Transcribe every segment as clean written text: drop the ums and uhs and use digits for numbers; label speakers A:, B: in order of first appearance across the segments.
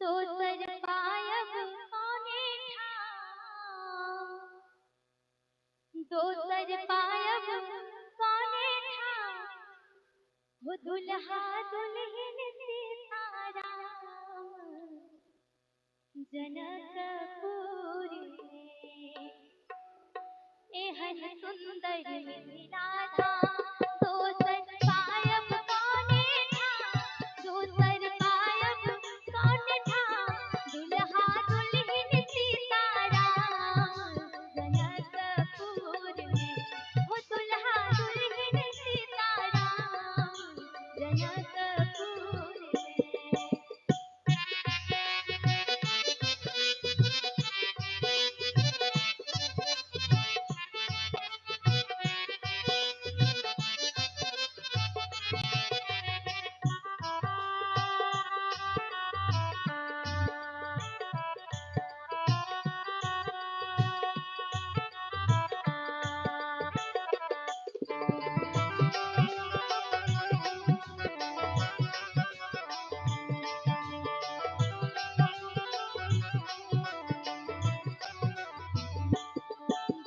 A: दोसर पायब कौने ठाम, दोसर पायब कौने ठाम, हो दुल्हा दुल्हन सीताराम, जनकपुर में एहन सुंदर मिथिला धाम, दोसर पायब कौने ठाम, दोसर पायब कौने ठाम, दुल्हा दुल्हन सीताराम, जनकपुर में हो दुल्हा दुल्हन सीताराम, जनकपुर में।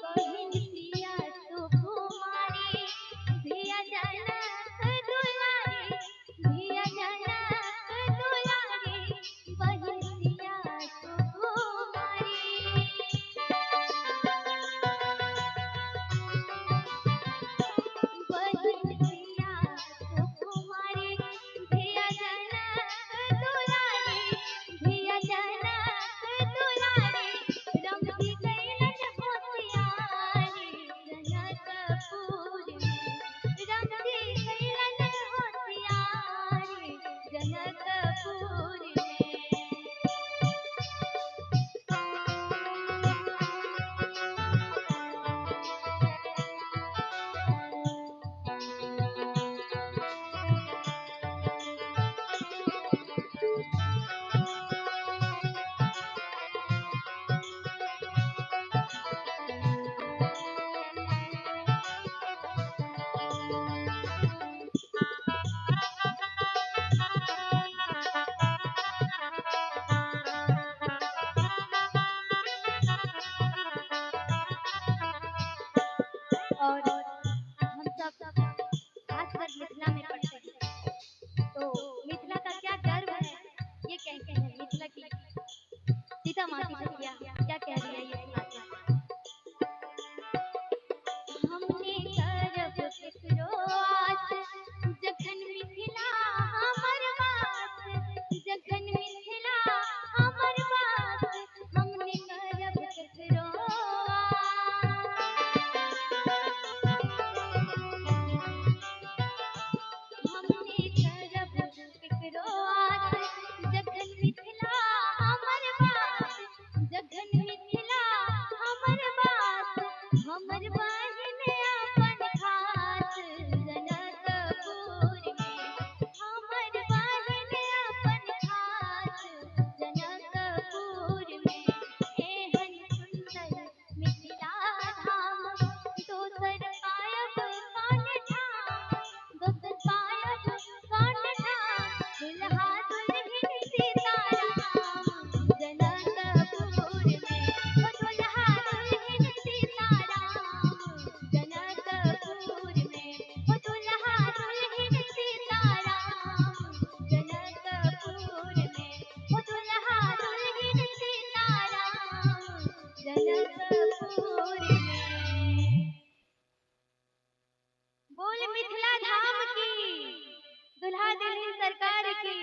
A: बहिन सिया सुकुमारी, धिया जनक दुलारी, धिया जनक दुलारी, बहिन सिया सुकुमारी। बहिन सिया सुकुमारी, धिया जनक दुलारी, धिया जनक दुलारी, रमती कैलन होशियारी, जनकपुर में रमती कैलन होशियारी, जनकपुर में। और हम सब खासकर मिथिला में पढ़ते हैं, तो मिथिला का क्या गर्व है ये कहते हैं। मिथिला की सीता माती सखिया क्या कह रही है ये सुनाते हैं। हमने करब केकरो आस, जखन मिथिला हमर बास, जखन मिथिला हमर बास, हमने करब केकरो हमने करब केकरो आस, जखन मिथिला हमर बास, जखन मिथिला हमर बास, हमर बहिन अपन खास, जनकपुर में हमर बहिन अपन खास, जनकपुर में एहन सुंदर मिथिला धाम, दोसर पायब कौन ठाम, दोसर पायब कौन ठाम, दुल्हा दुल्हन सीताराम, जनकपुर में हो दुल्हा दुल्हन सीताराम, जनकपुर में हो दुल्हा दुल्हन सीताराम, जनकपुर में हो दुल्हा दुल्हन सीताराम, जनकपुर में। बोल मिथिला धाम की, दुल्हा दुल्हन सरकार की।